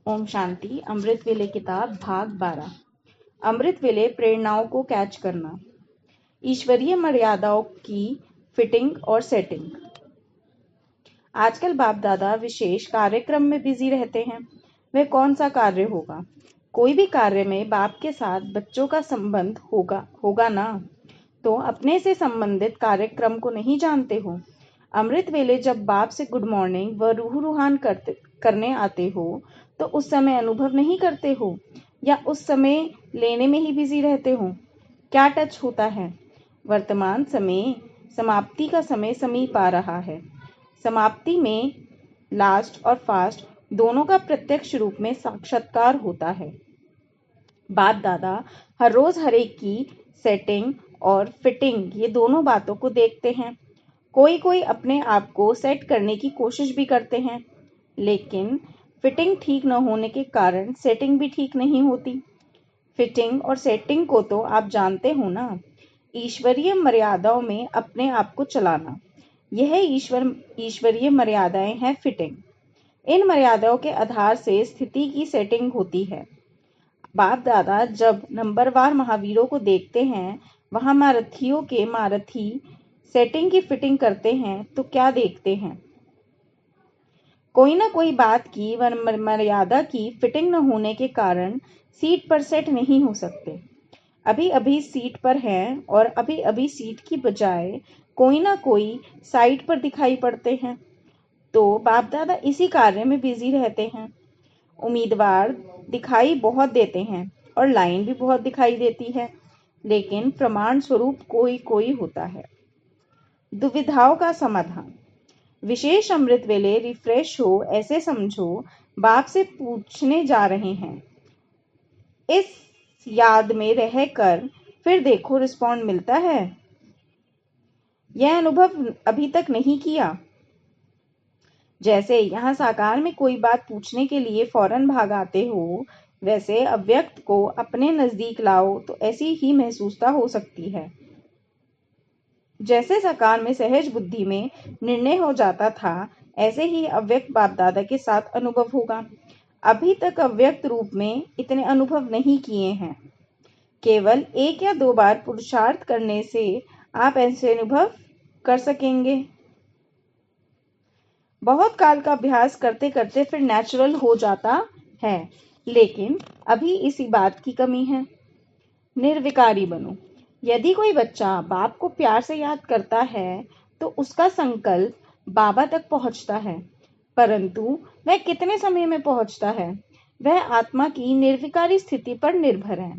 ओम शांति। अमृत वेले किताब भाग 12। अमृत वेले प्रेरणाओं को कैच करना। ईश्वरीय मर्यादाओं की फिटिंग और सेटिंग। आजकल बाप दादा विशेष कार्यक्रम में बिजी रहते हैं। वह कौन सा कार्य होगा? कोई भी कार्य में बाप के साथ बच्चों का संबंध होगा ना। तो अपने से संबंधित कार्यक्रम को नहीं जानते हो। अमृत वेले जब बाप से गुड मॉर्निंग व रूह रूहान करने आते हो तो उस समय अनुभव नहीं करते हो या उस समय लेने में ही बिजी रहते हो? क्या टच होता है? वर्तमान समय समाप्ति का समय समीप आ रहा है। समाप्ति में लास्ट और फास्ट दोनों का प्रत्यक्ष रूप में साक्षात्कार होता है। बाप दादा हर रोज हर एक की सेटिंग और फिटिंग ये दोनों बातों को देखते हैं। कोई अपने आप को सेट करने की कोशिश भी करते हैं, लेकिन फिटिंग ठीक न होने के कारण सेटिंग भी ठीक नहीं होती। फिटिंग और सेटिंग को तो आप जानते हो ना। ईश्वरीय मर्यादाओं में अपने आप को चलाना, यह ईश्वरीय मर्यादाएं हैं फिटिंग। इन मर्यादाओं के आधार से स्थिति की सेटिंग होती है। बाप दादा जब नंबरवार महावीरों को देखते हैं, वहां मारथियों के मारथी सेटिंग की फिटिंग करते हैं तो क्या देखते हैं? कोई ना कोई बात की मर्यादा की फिटिंग न होने के कारण सीट पर सेट नहीं हो सकते। अभी अभी सीट पर हैं और अभी अभी सीट की बजाय कोई ना कोई साइड पर दिखाई पड़ते हैं। तो बाप दादा इसी कार्य में बिजी रहते हैं। उम्मीदवार दिखाई बहुत देते हैं और लाइन भी बहुत दिखाई देती है, लेकिन प्रमाण स्वरूप कोई होता है। दुविधाओं का समाधान। विशेष अमृत वेले रिफ्रेश हो ऐसे समझो बाप से पूछने जा रहे हैं। इस याद में रहकर फिर देखो रिस्पॉन्ड मिलता है। यह अनुभव अभी तक नहीं किया। जैसे यहाँ साकार में कोई बात पूछने के लिए फौरन भाग आते हो, वैसे अव्यक्त को अपने नजदीक लाओ तो ऐसी ही महसूसता हो सकती है। जैसे साकार में सहज बुद्धि में निर्णय हो जाता था, ऐसे ही अव्यक्त बाप दादा के साथ अनुभव होगा। अभी तक अव्यक्त रूप में इतने अनुभव नहीं किए हैं। केवल 1 या 2 बार पुरुषार्थ करने से आप ऐसे अनुभव कर सकेंगे। बहुत काल का अभ्यास करते करते फिर नेचुरल हो जाता है, लेकिन अभी इसी बात की कमी है। निर्विकारी बनो। यदि कोई बच्चा बाप को प्यार से याद करता है तो उसका संकल्प बाबा तक पहुंचता है, परंतु वह कितने समय में पहुंचता है वह आत्मा की निर्विकारी स्थिति पर निर्भर है।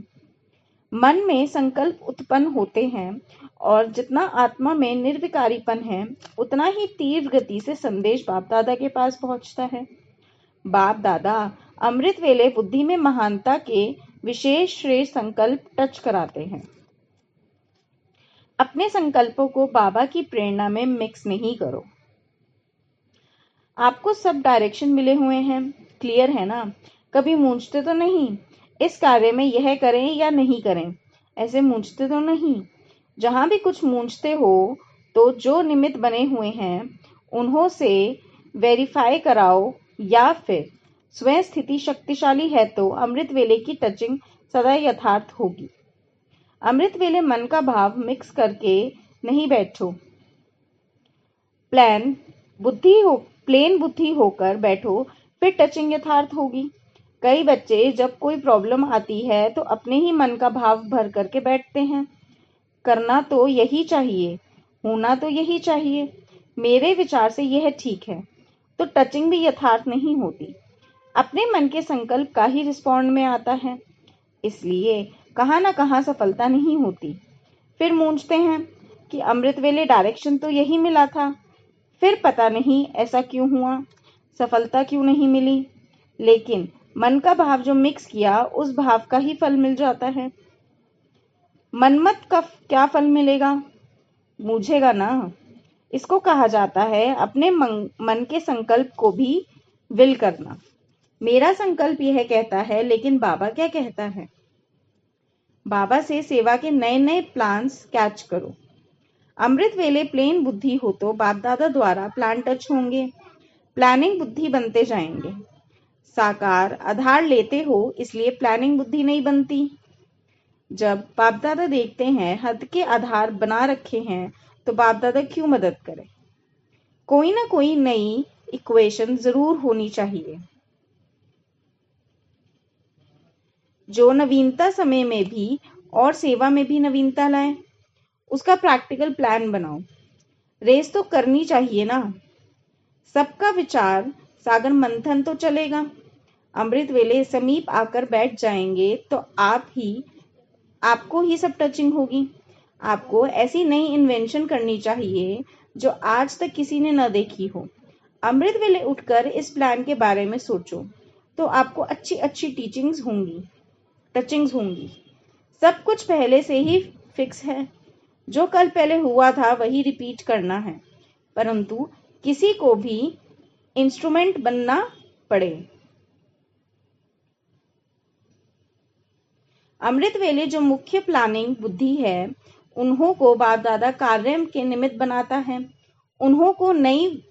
मन में संकल्प उत्पन्न होते हैं और जितना आत्मा में निर्विकारीपन है उतना ही तीव्र गति से संदेश बाप दादा के पास पहुंचता है। बाप दादा अमृत वेले बुद्धि में महानता के विशेष श्रेष्ठ संकल्प टच कराते हैं। अपने संकल्पों को बाबा की प्रेरणा में मिक्स नहीं करो। आपको सब डायरेक्शन मिले हुए हैं, क्लियर है ना? कभी मूंझते तो नहीं इस कार्य में यह करें या नहीं करें, ऐसे मूंझते तो नहीं। जहां भी कुछ मूंझते हो तो जो निमित्त बने हुए हैं उन्हों से वेरीफाई कराओ, या फिर स्वयं स्थिति शक्तिशाली है तो अमृत वेले की टचिंग सदा यथार्थ होगी। अमृत वेले मन का भाव मिक्स करके नहीं बैठो। प्लेन बुद्धि होकर बैठो, फिर टचिंग यथार्थ होगी। कई बच्चे जब कोई प्रॉब्लम आती है तो अपने ही मन का भाव भर करके बैठते हैं। करना तो यही चाहिए, होना तो यही चाहिए। मेरे विचार से यह ठीक है, तो टचिंग भी यथार्थ नहीं होती। अपने मन के संकल्प का ही रिस्पॉन्ड में आता है, इसलिए कहाँ ना कहाँ सफलता नहीं होती। फिर मूंझते हैं कि अमृत वेले डायरेक्शन तो यही मिला था, फिर पता नहीं ऐसा क्यों हुआ, सफलता क्यों नहीं मिली। लेकिन मन का भाव जो मिक्स किया उस भाव का ही फल मिल जाता है। मनमत का क्या फल मिलेगा? मूझेगा ना। इसको कहा जाता है अपने मन के संकल्प को भी विल करना। मेरा संकल्प यह कहता है, लेकिन बाबा क्या कहता है? बाबा से सेवा के नए नए प्लान्स कैच करो। अमृत वेले प्लेन बुद्धि हो तो बाप दादा द्वारा प्लान टच होंगे, प्लानिंग बुद्धि बनते जाएंगे। साकार आधार लेते हो इसलिए प्लानिंग बुद्धि नहीं बनती। जब बाप दादा देखते हैं हद के आधार बना रखे हैं तो बाप दादा क्यों मदद करें। कोई ना कोई नई इक्वेशन जरूर होनी चाहिए। जो नवीनता समय में भी और सेवा में भी नवीनता लाए, उसका प्रैक्टिकल प्लान बनाओ। रेस तो करनी चाहिए ना। सबका विचार सागर मंथन तो चलेगा। अमृत वेले समीप आकर बैठ जाएंगे तो आपको ही सब टचिंग होगी। आपको ऐसी नई इन्वेंशन करनी चाहिए जो आज तक किसी ने न देखी हो। अमृत वेले उठकर इस प्लान के बारे में सोचो तो आपको अच्छी अच्छी टचिंग्स होंगी। सब कुछ पहले से ही फिक्स है। जो कल पहले हुआ था वही रिपीट करना है, परंतु किसी को भी इंस्ट्रूमेंट बनना पड़े। अमृत वेले जो मुख्य प्लानिंग बुद्धि है, उन्हों को बाप दादा कार्य के निमित्त बनाता है। उन्हों को नई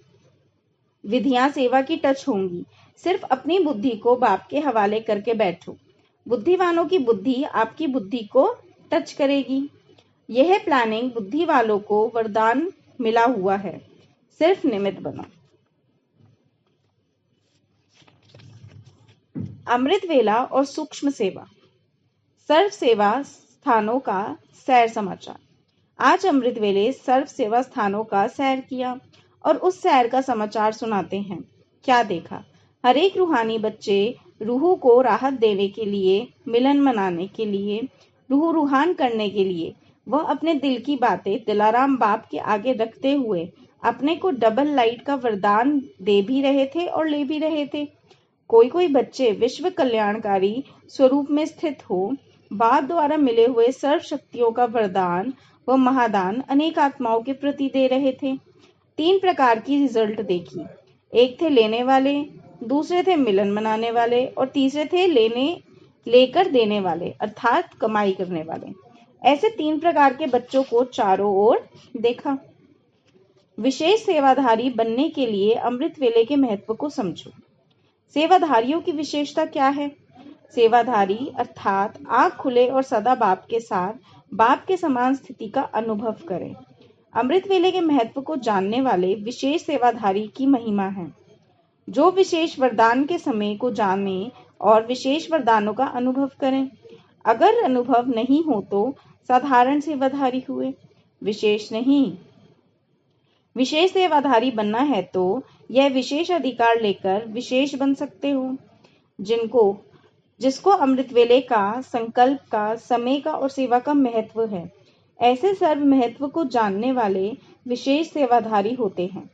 विधियां सेवा की टच होंगी। सिर्फ अपनी बुद्धि को बाप के हवाले करके बैठो। बुद्धिवानों की बुद्धि आपकी बुद्धि को टच करेगी। यह प्लानिंग बुद्धि वालों को वरदान मिला हुआ है, सिर्फ निमित्त बनो। अमृत वेला और सूक्ष्म सेवा। सर्व सेवा स्थानों का सैर समाचार। आज अमृत वेले सर्व सेवा स्थानों का सैर किया और उस सैर का समाचार सुनाते हैं। क्या देखा? हर एक रूहानी बच्चे रूह को राहत देने के लिए, मिलन मनाने के लिए, रूहान करने के लिए वह अपने दिल की बातें दिलाराम बाप के आगे रखते हुए अपने को डबल लाइट का वरदान दे भी रहे थे और ले भी रहे थे। कोई बच्चे विश्व कल्याणकारी स्वरूप में स्थित हो बाप द्वारा मिले हुए सर्व शक्तियों का वरदान व महादान अनेक आत्माओं के प्रति दे रहे थे। 3 प्रकार की रिजल्ट देखी। एक थे लेने वाले, दूसरे थे मिलन मनाने वाले और तीसरे थे लेकर देने वाले अर्थात कमाई करने वाले। ऐसे 3 प्रकार के बच्चों को चारों ओर देखा। विशेष सेवाधारी बनने के लिए अमृत वेले के महत्व को समझो। सेवाधारियों की विशेषता क्या है? सेवाधारी अर्थात आंख खुले और सदा बाप के साथ बाप के समान स्थिति का अनुभव करें। अमृत वेले के महत्व को जानने वाले विशेष सेवाधारी की महिमा है, जो विशेष वरदान के समय को जाने और विशेष वरदानों का अनुभव करें। अगर अनुभव नहीं हो तो साधारण सेवाधारी हुए, विशेष नहीं। विशेष सेवाधारी बनना है तो यह विशेष अधिकार लेकर विशेष बन सकते हो। जिसको अमृत वेले का, संकल्प का, समय का और सेवा का महत्व है, ऐसे सर्व महत्व को जानने वाले विशेष सेवाधारी होते हैं।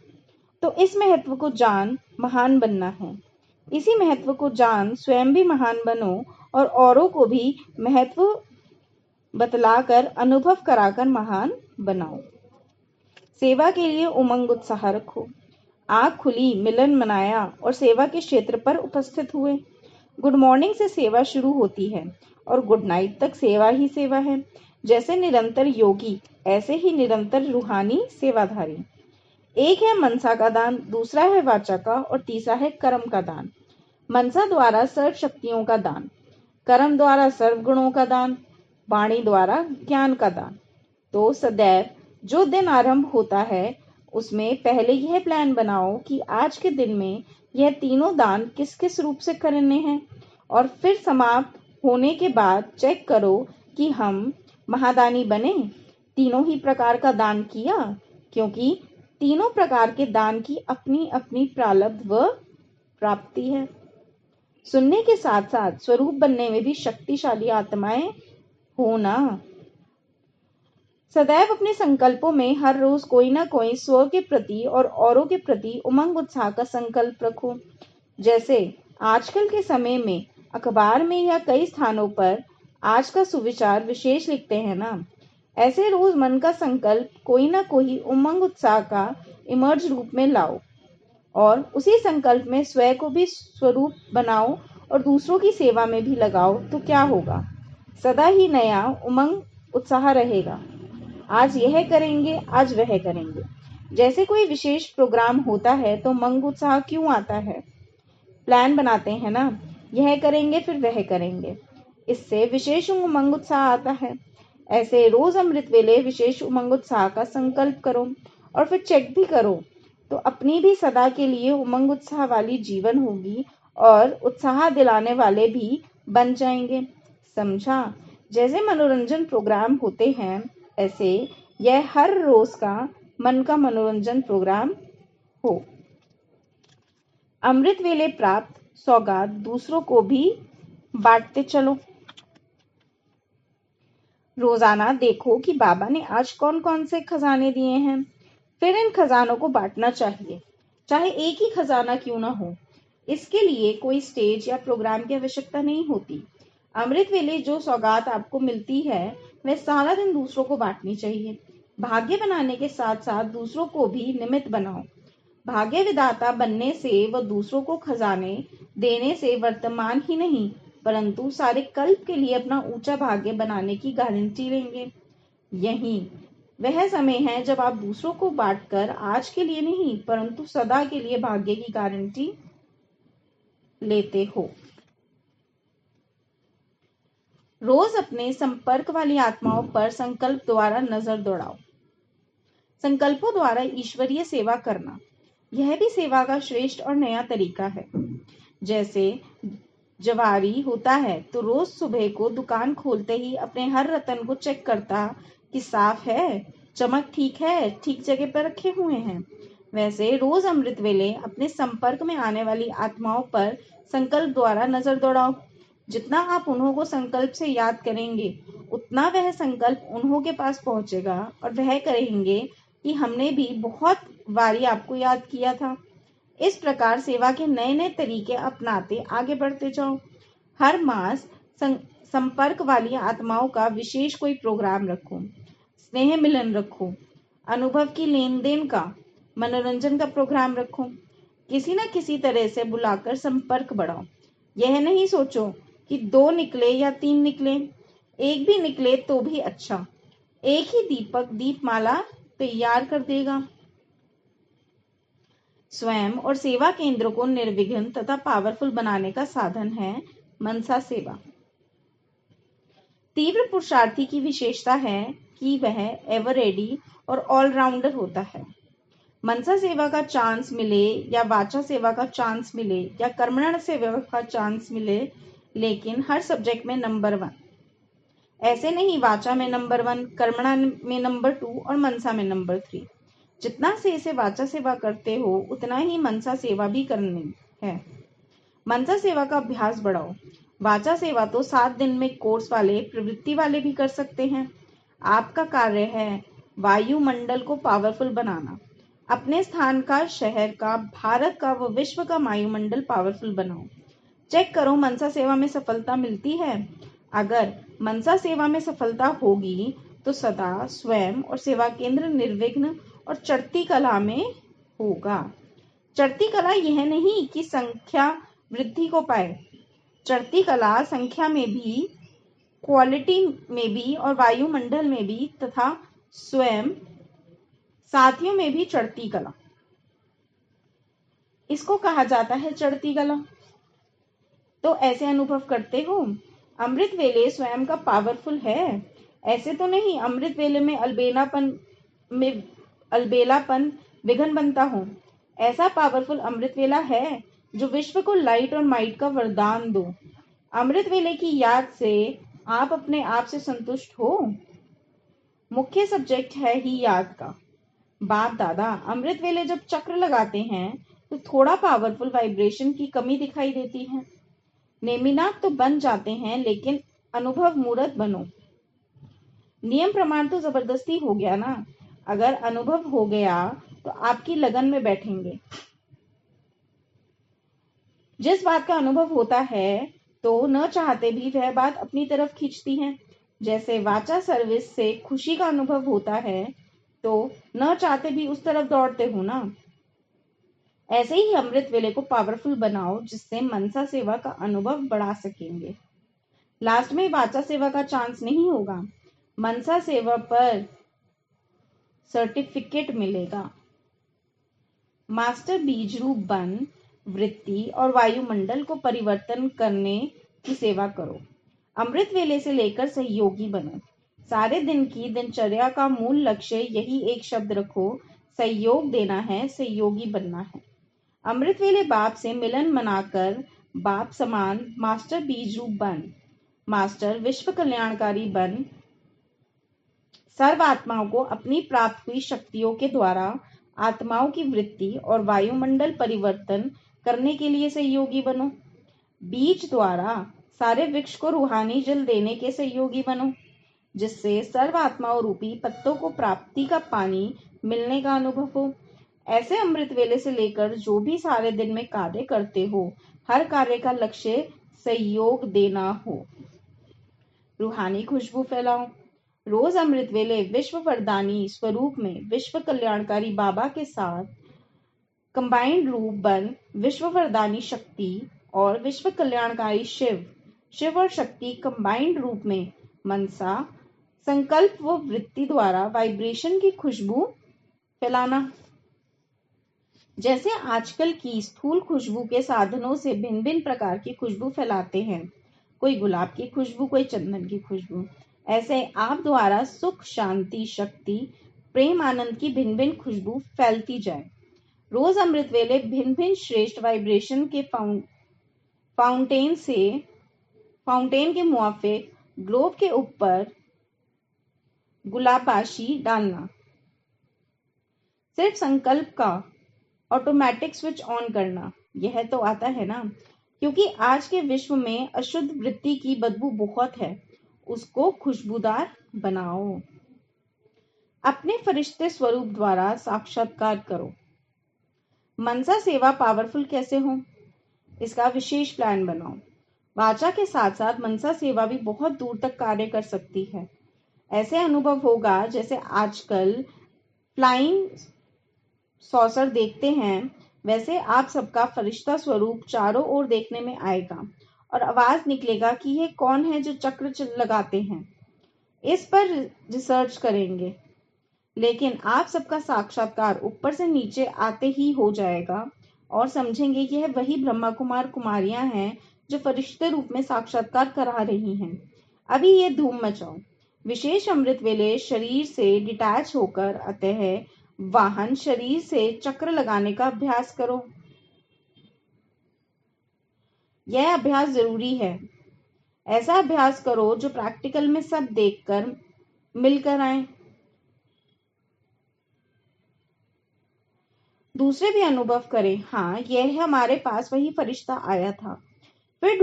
तो इस महत्व को जान महान बनना है। इसी महत्व को जान स्वयं भी महान बनो और औरों को भी महत्व बतलाकर अनुभव कराकर महान बनाओ। सेवा के लिए उमंग उत्साह रखो। आँख खुली, मिलन मनाया और सेवा के क्षेत्र पर उपस्थित हुए। गुड मॉर्निंग से सेवा शुरू होती है और गुड नाइट तक सेवा ही सेवा है। जैसे निरंतर योगी, ऐसे ही निरंतर रूहानी सेवाधारी। एक है मनसा का दान, दूसरा है वाचा का और तीसरा है कर्म का दान। मनसा द्वारा सर्व शक्तियों का दान, कर्म द्वारा सर्व गुणों का दान, वाणी द्वारा ज्ञान का दान। तो सदैव जो दिन आरंभ होता है उसमें पहले यह प्लान बनाओ कि आज के दिन में यह तीनों दान किस किस रूप से करने हैं और फिर समाप्त होने के बाद चेक करो कि हम महादानी बने, तीनों ही प्रकार का दान किया, क्योंकि तीनों प्रकार के दान की अपनी अपनी प्रारब्ध व प्राप्ति है। सुनने के साथ साथ स्वरूप बनने में भी शक्तिशाली आत्माएं हो ना। सदैव अपने संकल्पों में हर रोज कोई ना कोई स्व के प्रति और औरों के प्रति उमंग उत्साह का संकल्प रखो। जैसे आजकल के समय में अखबार में या कई स्थानों पर आज का सुविचार विशेष लिखते हैं ना, ऐसे रोज मन का संकल्प कोई ना कोई उमंग उत्साह का इमर्ज रूप में लाओ और उसी संकल्प में स्वयं को भी स्वरूप बनाओ और दूसरों की सेवा में भी लगाओ। तो क्या होगा? सदा ही नया उमंग उत्साह रहेगा। आज यह करेंगे, आज वह करेंगे। जैसे कोई विशेष प्रोग्राम होता है तो उमंग उत्साह क्यों आता है? प्लान बनाते हैं ना, यह करेंगे फिर वह करेंगे, इससे विशेष उमंग उत्साह आता है। ऐसे रोज अमृत वेले विशेष उमंग उत्साह का संकल्प करो और फिर चेक भी करो, तो अपनी भी सदा के लिए उमंग उत्साह वाली जीवन होगी और उत्साह दिलाने वाले भी बन जाएंगे। समझा? जैसे मनोरंजन प्रोग्राम होते हैं, ऐसे यह हर रोज का मन का मनोरंजन प्रोग्राम हो। अमृत वेले प्राप्त सौगात दूसरों को भी बांटते चलो। रोजाना देखो कि बाबा ने आज कौन कौन से खजाने दिए हैं, फिर इन खजानों को बांटना चाहिए, चाहे एक ही खजाना क्यों ना हो। इसके लिए कोई स्टेज या प्रोग्राम की आवश्यकता नहीं होती। अमृत वेले जो सौगात आपको मिलती है, वह सारा दिन दूसरों को बांटनी चाहिए। भाग्य बनाने के साथ साथ दूसरों को भी निमित्त बनाओ। भाग्य विधाता बनने से व दूसरों को खजाने देने से वर्तमान ही नहीं परंतु सारे कल्प के लिए अपना ऊंचा भाग्य बनाने की गारंटी लेंगे। यही वह समय है जब आप दूसरों को बांटकर आज के लिए नहीं परंतु सदा के लिए भाग्य की गारंटी लेते हो। रोज अपने संपर्क वाली आत्माओं पर संकल्प द्वारा नजर दौड़ाओ। संकल्पों द्वारा ईश्वरीय सेवा करना, यह भी सेवा का श्रेष्ठ और नया तरीका है। जैसे जवारी होता है तो रोज सुबह को दुकान खोलते ही अपने हर रतन को चेक करता कि साफ है, चमक ठीक है, ठीक जगह पर रखे हुए हैं। वैसे रोज अमृत वेले अपने संपर्क में आने वाली आत्माओं पर संकल्प द्वारा नजर दौड़ाओ। जितना आप उन्हों को संकल्प से याद करेंगे, उतना वह संकल्प उन्हों के पास पहुंचेगा और वह कहेंगे कि हमने भी बहुत बारी आपको याद किया था। इस प्रकार सेवा के नए नए तरीके अपनाते आगे बढ़ते जाओ। हर मास संपर्क वाली आत्माओं का विशेष कोई प्रोग्राम रखो, स्नेह मिलन रखो, अनुभव की लेन देन का, मनोरंजन का प्रोग्राम रखो। किसी न किसी तरह से बुलाकर संपर्क बढ़ाओ। यह नहीं सोचो कि 2 निकले या 3 निकले, एक भी निकले तो भी अच्छा। एक ही दीपक दीपमाला तैयार कर देगा। स्वयं और सेवा केंद्र को निर्विघ्न तथा पावरफुल बनाने का साधन है मनसा सेवा। तीव्र पुरुषार्थी की विशेषता है कि वह एवर रेडी और ऑलराउंडर होता है। मनसा सेवा का चांस मिले या वाचा सेवा का चांस मिले या कर्मण सेवा का चांस मिले, लेकिन हर सब्जेक्ट में नंबर 1। ऐसे नहीं वाचा में नंबर 1, कर्मणा में नंबर 2 और मनसा में नंबर 3। जितना से वाचा सेवा करते हो उतना ही मनसा सेवा भी करनी है। मनसा सेवा का अभ्यास बढ़ाओ। वाचा सेवा तो 7 दिन में कोर्स वाले प्रवृत्ति वाले भी कर सकते हैं। आपका कार्य है वायुमंडल को पावरफुल बनाना। अपने स्थान का, शहर का, भारत का व विश्व का वायुमंडल पावरफुल बनाओ। चेक करो मनसा सेवा में सफलता मिलती है। अगर मनसा सेवा में सफलता होगी तो सदा स्वयं और सेवा केंद्र निर्विघ्न और चढ़ती कला में होगा। चढ़ती कला यह नहीं कि संख्या वृद्धि को पाए, चढ़ती कला संख्या में भी, क्वालिटी में भी और वायुमंडल में भी तथा स्वयं साथियों में भी चढ़ती कला। इसको कहा जाता है चढ़ती कला। तो ऐसे अनुभव करते हो अमृत वेले स्वयं का पावरफुल है। ऐसे तो नहीं अमृत वेले में अलबेलापन विघन बनता हो। ऐसा पावरफुल अमृत वेला है जो विश्व को लाइट और माइट का वरदान दो। अमृत वेले की याद से आप अपने आप से संतुष्ट हो। मुख्य सब्जेक्ट है ही याद का। बाप दादा अमृत वेले जब चक्र लगाते हैं तो थोड़ा पावरफुल वाइब्रेशन की कमी दिखाई देती है। नेमिनाथ तो बन जाते हैं लेकिन अनुभव मूर्त बनो। नियम प्रमाण तो जबरदस्ती हो गया ना। अगर अनुभव हो गया तो आपकी लगन में बैठेंगे। जिस बात का अनुभव होता है तो न चाहते भी वह बात अपनी तरफ खींचती है। जैसे वाचा सर्विस से खुशी का अनुभव होता है तो न चाहते भी उस तरफ दौड़ते हो ना। ऐसे ही अमृत वेले को पावरफुल बनाओ जिससे मनसा सेवा का अनुभव बढ़ा सकेंगे। लास्ट में वाचा सेवा का चांस नहीं होगा, मनसा सेवा पर सर्टिफिकेट मिलेगा। मास्टर बीज रूप बन वृत्ति और वायुमंडल को परिवर्तन करने की सेवा करो। अमृत वेले से लेकर सहयोगी बनो। सारे दिन की दिनचर्या का मूल लक्ष्य यही एक शब्द रखो, सहयोग देना है, सहयोगी बनना है। अमृत वेले बाप से मिलन मनाकर बाप समान मास्टर बीज रूप बन, मास्टर विश्व कल्याणकारी बन, सर्व आत्माओं को अपनी प्राप्त हुई शक्तियों के द्वारा आत्माओं की वृत्ति और वायुमंडल परिवर्तन करने के लिए सहयोगी बनो। बीज द्वारा सारे वृक्ष को रूहानी जल देने के सहयोगी बनो, जिससे सर्व आत्माओं रूपी पत्तों को प्राप्ति का पानी मिलने का अनुभव हो। ऐसे अमृत वेले से लेकर जो भी सारे दिन में कार्य करते हो, हर कार्य का लक्ष्य सहयोग देना हो। रूहानी खुशबू फैलाओ। रोज अमृत वेले विश्व वरदानी स्वरूप में विश्व कल्याणकारी बाबा के साथ कंबाइंड रूप बन विश्व वरदानी शक्ति और विश्व कल्याणकारी शिव और शक्ति कंबाइंड रूप में मनसा संकल्प व वृत्ति द्वारा वाइब्रेशन की खुशबू फैलाना। जैसे आजकल की स्थूल खुशबू के साधनों से भिन्न भिन्न प्रकार की खुशबू फैलाते हैं, कोई गुलाब की खुशबू, कोई चंदन की खुशबू, ऐसे आप द्वारा सुख, शांति, शक्ति, प्रेम, आनंद की भिन्न भिन्न खुशबू फैलती जाए। रोज अमृत वेले भिन्न भिन्न श्रेष्ठ वाइब्रेशन के फाउंटेन के मुआफिक ग्लोब के ऊपर गुलाबाशी डालना। सिर्फ संकल्प का ऑटोमेटिक स्विच ऑन करना, यह तो आता है ना, क्योंकि आज के विश्व में अशुद्ध वृत्ति की बदबू बहुत है, उसको खुशबूदार बनाओ। अपने फरिश्ते स्वरूप द्वारा साक्षात्कार करो। मनसा सेवा पावरफुल कैसे हो, इसका विशेष प्लान बनाओ। वाचा के साथ साथ मनसा सेवा भी बहुत दूर तक कार्य कर सकती है। ऐसे अनुभव होगा जैसे आजकल फ्लाइंग सॉसर देखते हैं, वैसे आप सबका फरिश्ता स्वरूप चारों ओर देखने में आएगा और आवाज निकलेगा कि ये कौन है जो चक्र लगाते हैं। इस पर रिसर्च करेंगे, लेकिन आप सबका साक्षात्कार ऊपर से नीचे आते ही हो जाएगा और समझेंगे कि यह वही ब्रह्मा कुमार कुमारियां हैं जो फरिश्ते रूप में साक्षात्कार करा रही हैं। अभी ये धूम मचाओ। विशेष अमृत वेले शरीर से डिटैच होकर अतः वाहन शरीर से चक्र लगाने का अभ्यास करो। यह अभ्यास जरूरी है। ऐसा अभ्यास करो जो प्रैक्टिकल में सब देखकर मिलकर आए। दूसरे भी अनुभव करें, हाँ यह हमारे पास वही फरिश्ता आया था। फिर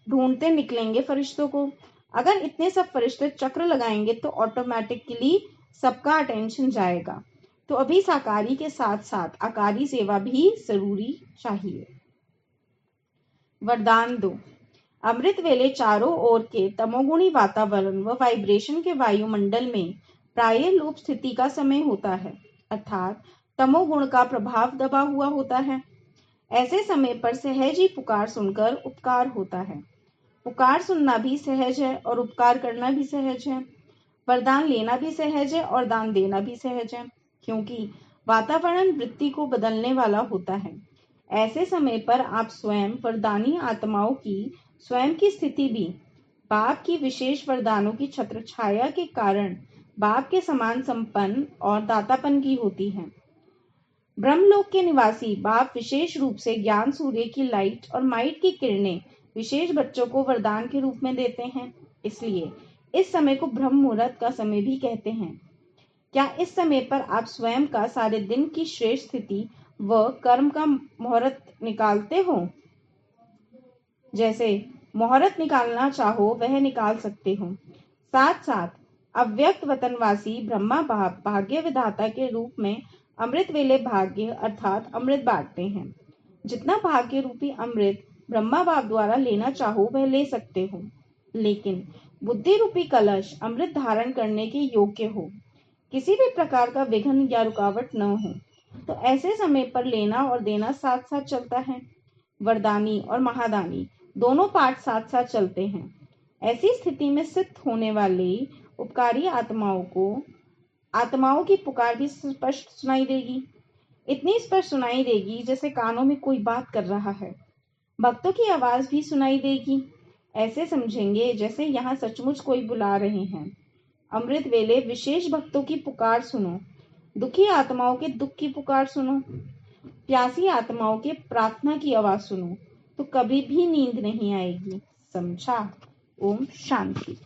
ढूंढते निकलेंगे फरिश्तों को। अगर इतने सब फरिश्ते चक्र लगाएंगे तो ऑटोमेटिकली सबका अटेंशन जाएगा। तो अभी साकारी के साथ साथ आकारी सेवा भी जरूरी चाहिए। वरदान दो। अमृत वेले चारों ओर के तमोगुणी वातावरण व वाइब्रेशन के वायुमंडल में प्राय लोप स्थिति का समय होता है, अर्थात तमोगुण का प्रभाव दबा हुआ होता है। ऐसे समय पर सहज ही पुकार सुनकर उपकार होता है। पुकार सुनना भी सहज है और उपकार करना भी सहज है। वरदान लेना भी सहज है और दान देना भी सहज है, क्योंकि वातावरण वृत्ति को बदलने वाला होता है। ऐसे समय पर आप स्वयं वरदानी आत्माओं की स्वयं की स्थिति भी बाप की विशेष वरदानों की छत्र छाया के कारण बाप के समान संपन्न और दातापन की होती है। ब्रह्मलोक के निवासी बाप विशेष रूप से ज्ञान सूर्य की लाइट और माइट की किरणें विशेष बच्चों को वरदान के रूप में देते हैं। इसलिए इस समय को ब्रह्म मुहूर्त का समय भी कहते हैं। क्या इस समय पर आप स्वयं का सारे दिन की श्रेष्ठ स्थिति व कर्म का मुहूर्त निकालते हो? जैसे मुहूर्त निकालना चाहो वह निकाल सकते हो। साथ साथ अव्यक्त वतनवासी ब्रह्मा बाप भाग्य विधाता के रूप में अमृत वेले भाग्य अर्थात अमृत बांटते हैं। जितना भाग्य रूपी अमृत ब्रह्मा बाप द्वारा लेना चाहो वह ले सकते हो, लेकिन बुद्धि रूपी कलश अमृत धारण करने के योग्य हो, किसी भी प्रकार का विघ्न या रुकावट न हो। तो ऐसे समय पर लेना और देना साथ साथ चलता है। वरदानी और महादानी दोनों पाठ साथ साथ चलते हैं। ऐसी स्थिति में सिद्ध होने वाली उपकारी आत्माओं की पुकार भी स्पष्ट सुनाई देगी। इतनी स्पष्ट सुनाई देगी जैसे कानों में कोई बात कर रहा है। भक्तों की आवाज भी सुनाई देगी, ऐसे समझेंगे जैसे यहाँ सचमुच कोई बुला रहे हैं। अमृत वेले विशेष भक्तों की पुकार सुनो, दुखी आत्माओं के दुख की पुकार सुनो, प्यासी आत्माओं के प्रार्थना की आवाज सुनो, तो कभी भी नींद नहीं आएगी। समझा? ओम शांति।